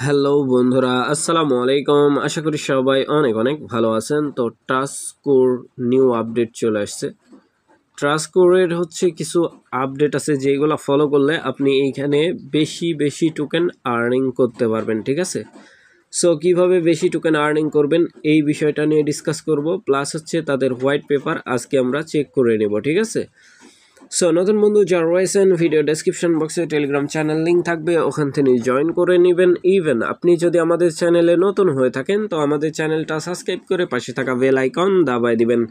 Hello বন্ধুরা, আসসালামু আলাইকুম। আশা করি সবাই অনেক অনেক ভালো আছেন। তো ট্রাস্টকোর নিউ আপডেট চলে আসছে। ট্রাস্টকোরের কিছু আপডেট আছে যেগুলো ফলো করলে আপনি এইখানে বেশি বেশি টোকেন আর্নিং করতে পারবেন, ঠিক আছে? সো কিভাবে বেশি টোকেন আর্নিং করবেন এই বিষয়টা নিয়ে ডিসকাস করব, প্লাস তাদের হোয়াইট পেপার আজকে আমরা চেক করে নেব, ঠিক আছে? সো নতুন বন্ধু যারা রয়েছেন, ভিডিও ডেসক্রিপশন বক্সে টেলিগ্রাম চ্যানেল লিঙ্ক থাকবে, ওখান থেকে জয়েন করে নেবেন। ইভেন আপনি যদি আমাদের চ্যানেলে নতুন হয়ে থাকেন তো আমাদের চ্যানেলটা সাবস্ক্রাইব করে পাশে থাকা বেল আইকন দাবায় দিবেন।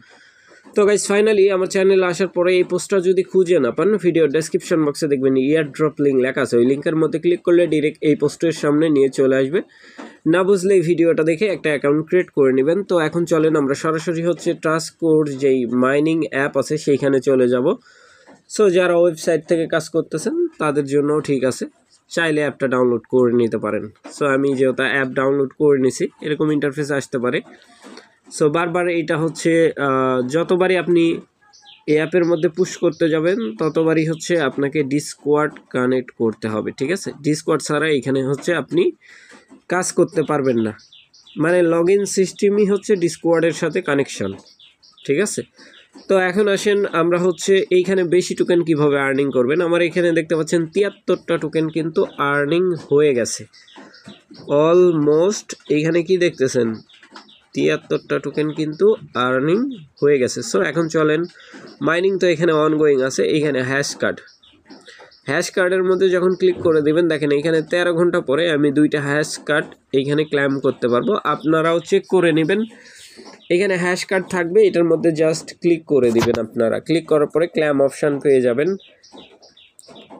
তো গাইস, ফাইনালি আমার চ্যানেলে আসার পরে এই পোস্টটা যদি খুঁজে না পান, ভিডিও ডেসক্রিপশন বক্সে দেখবেন ইয়ার ড্রপ লিঙ্ক লেখা আছে। ওই লিঙ্কের মধ্যে ক্লিক করলে ডিরেক্ট এই পোস্টের সামনে নিয়ে চলে আসবে। না বুঝলে এই ভিডিওটা দেখে একটা অ্যাকাউন্ট ক্রিয়েট করে নেবেন। তো এখন চলেন আমরা সরাসরি ট্রাস্টকোর যেই মাইনিং অ্যাপ আছে সেইখানে চলে যাব। সো যারা ওয়েবসাইট থেকে কাজ করতেছেন তাদের জন্য ঠিক আছে, চাইলে অ্যাপটা ডাউনলোড করে নিতে পারেন। সো আমি যেহেতু অ্যাপ ডাউনলোড করে নিছি, এরকম ইন্টারফেস আসতে পারে। সো বারবার এটা যতবারই আপনি এই অ্যাপের মধ্যে পুশ করতে যাবেন ততবারই আপনাকে ডিসকর্ড কানেক্ট করতে হবে, ঠিক আছে? ডিসকর্ড ছাড়া এখানে আপনি কাজ করতে পারবেন না। মানে লগ ইন সিস্টেমই ডিসকর্ডের সাথে কানেকশন, ঠিক আছে? তো এখন আসেন আমরা এইখানে বেশি টোকেন কিভাবে আর্নিং করবেন। আমার এখানে দেখতে পাচ্ছেন 73টা টোকেন কিন্তু আর্নিং হয়ে গেছে অলমোস্ট। এইখানে কি দেখতেছেন, 73টা টোকেন কিন্তু আর্নিং হয়ে গেছে। সো এখন চলেন মাইনিং তো এখানে অনগোয়িং আছে। এইখানে হ্যাশ কার্ডের মধ্যে যখন ক্লিক করে দিবেন, দেখেন এইখানে 13 ঘন্টা পরে আমি 2টা হ্যাশ কার্ড এইখানে ক্লেম করতে পারবো। আপনারাও চেক করে নেবেন, এখানে হ্যাশ কার্ড থাকবে, এটার মধ্যে জাস্ট ক্লিক করে দিবেন। আপনারা ক্লিক করার পরে ক্লেম অপশান পেয়ে যাবেন,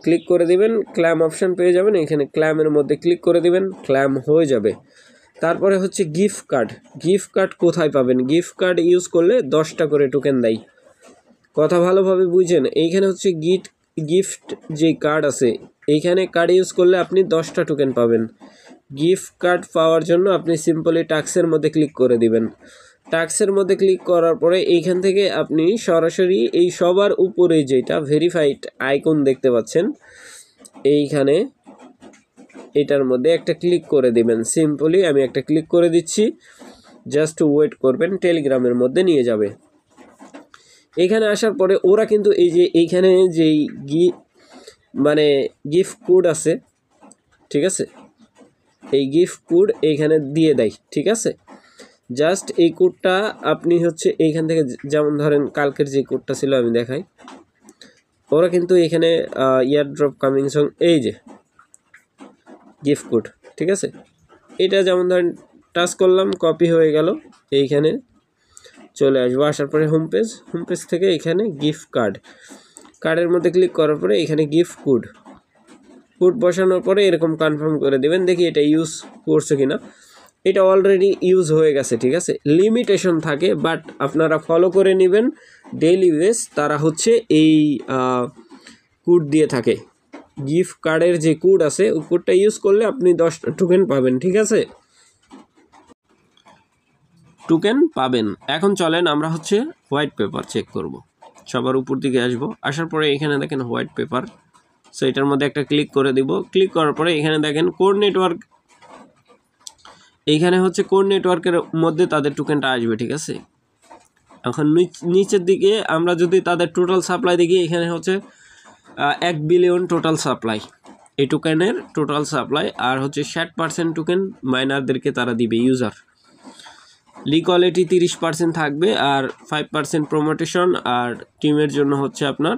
ক্লিক করে দিবেন, ক্লেম অপশান পেয়ে যাবেন। এখানে ক্লেমের মধ্যে ক্লিক করে দিবেন, ক্লেম হয়ে যাবে। তারপরে গিফট কার্ড কোথায় পাবেন? গিফট কার্ড ইউজ করলে 10টা করে টোকেন দেয়। কথা ভালোভাবে বুঝেন, এইখানে গিফট যে কার্ড আছে, এইখানে কার্ড ইউজ করলে আপনি 10টা টোকেন পাবেন। গিফট কার্ড পাওয়ার জন্য আপনি সিম্পলি টাস্কের মধ্যে ক্লিক করে দিবেন। টাস্কের মধ্যে ক্লিক করার পরে এইখান থেকে আপনি সরাসরি এই সবার উপরে যেটা ভেরিফাইড আইকন দেখতে পাচ্ছেন, এইখানে এটার মধ্যে একটা ক্লিক করে দিবেন। সিম্পলি আমি একটা ক্লিক করে দিচ্ছি, জাস্ট ওয়েট করবেন, টেলিগ্রামের মধ্যে নিয়ে যাবে। এখানে আসার পরে ওরা কিন্তু এই যে এইখানে যেই গিফট কোড আছে, ঠিক আছে? এই গিফট কোড এইখানে দিয়ে দেয়, ঠিক আছে? জাস্ট এই কোডটা আপনি এইখান থেকে, যেমন ধরেন কালকের যে কোডটা ছিল আমি দেখাই, ওরা কিন্তু এখানে ইয়ার ড্রপ কামিং সং, এই যে গিফট কোড, ঠিক আছে? এটা যেমন ধরেন টাচ করলাম, কপি হয়ে গেল, এইখানে চলে আসবো। আসার পরে হোম পেজ থেকে এখানে গিফট কার্ডের মধ্যে ক্লিক করার পরে এখানে গিফট কোড বসানোর পরে এরকম কনফার্ম করে দেবেন। দেখি এটা ইউজ করছে কিনা। এটা অলরেডি ইউজ হয়ে গেছে, ঠিক আছে? লিমিটেশন থাকে, বাট আপনারা ফলো করে নেবেন। ডেইলি বেস তারা এই কোড দিয়ে থাকে। গিফট কার্ডের যে কোড আছে ওই কোডটা ইউজ করলে আপনি 10টা টোকেন পাবেন, ঠিক আছে? টোকেন পাবেন। এখন চলেন আমরা হোয়াইট পেপার চেক করব। সবার উপর দিকে আসবো, আসার পরে এখানে দেখেন হোয়াইট পেপার। সো এটার মধ্যে একটা ক্লিক করে দিব। ক্লিক করার পরে এখানে দেখেন কোর নেটওয়ার্ক, এইখানে কোর নেটওয়ার্কের মধ্যে তাদের টোকেনটা আসবে, ঠিক আছে? এখন নিচের দিকে আমরা যদি তাদের টোটাল সাপ্লাই দেখি, এখানে 1 বিলিয়ন টোটাল সাপ্লাই, এই টোকেনের টোটাল সাপ্লাই। আর 60% টোকেন মাইনারদেরকে তারা দিবে, ইউজার। লিকুয়ালিটি 30% থাকবে, আর 5% প্রমোটেশন, আর টিমের জন্য আপনার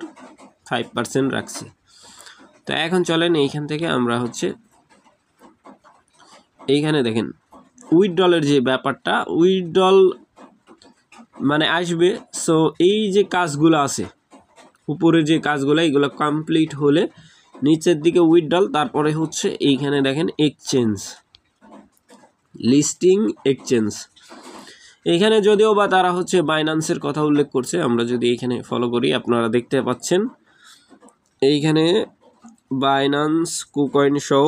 5% রাখছে। তো এখন চলেন এইখান থেকে আমরা এইখানে দেখেন উইথড্রলের যে ব্যাপারটা, উইথড্রল আসবে। সো এই যে কাজগুলো আছে উপরে, যে কাজগুলো, এইগুলো কমপ্লিট হলে নিচের দিকে উইথড্রল, তারপরে এইখানে দেখেন এক্সচেঞ্জ, লিস্টিং এক্সচেঞ্জ। এইখানে যদিও বা তারা বাইন্যান্সের কথা উল্লেখ করছে, আমরা যদি এইখানে ফলো করি আপনারা দেখতে পাচ্ছেন এইখানে বাইন্যান্স, কুকয়েন সহ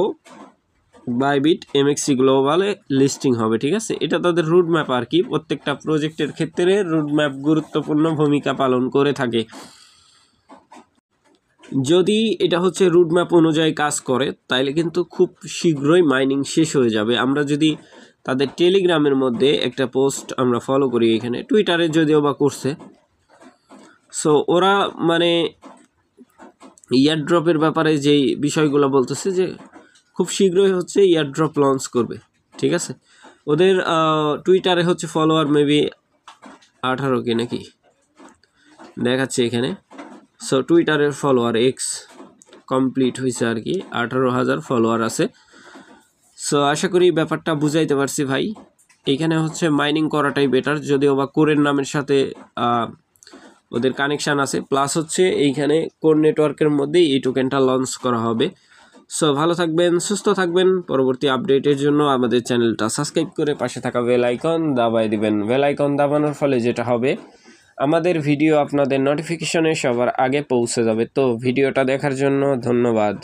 বাইবিট, এমএক্সি গ্লোবালে লিস্টিং হবে, ঠিক আছে? এটা তাদের রুট ম্যাপ আর কি। প্রত্যেকটা প্রজেক্টের ক্ষেত্রে রুট ম্যাপ গুরুত্বপূর্ণ ভূমিকা পালন করে থাকে। যদি এটা হচ্ছে রুটম্যাপ অনুযায়ী কাজ করে তাইলে কিন্তু খুব শীঘ্রই মাইনিং শেষ হয়ে যাবে। আমরা যদি তাদের টেলিগ্রামের মধ্যে একটা পোস্ট আমরা ফলো করি, এখানে টুইটারে যদিও বা করছে, সো ওরা মানে ইয়ারড্রপের ব্যাপারে যেই বিষয়গুলো বলতেছে যে খুব শীঘ্রই হচ্ছে ইয়ারড্রপ লঞ্চ করবে, ঠিক আছে। ওদের টুইটারে হচ্ছে ফলোয়ার মেবি 18K নাকি দেখাচ্ছে এখানে। সো টুইটারের ফলোয়ার এক্স কমপ্লিট হয়েছে আর কি, 18,000 ফলোয়ার আছে। সো আশা করি ব্যাপারটা বুঝাইতে পারছি ভাই। এইখানে হচ্ছে মাইনিং করাটাই বেটার, যদিও বা কোরের নামের সাথে ওদের কানেকশান আছে, প্লাস হচ্ছে এইখানে কোর নেটওয়ার্কের মধ্যেই এই টোকেনটা লঞ্চ করা হবে। সো ভালো থাকবেন, সুস্থ থাকবেন। পরবর্তী আপডেটের জন্য আমাদের চ্যানেলটা সাবস্ক্রাইব করে পাশে থাকা বেল আইকন দাবায় দিবেন। বেল আইকন দাবানোর ফলে যেটা হবে, আমাদের ভিডিও আপনাদের নোটিফিকেশনে সবার আগে পৌঁছে যাবে। তো ভিডিওটা দেখার জন্য ধন্যবাদ।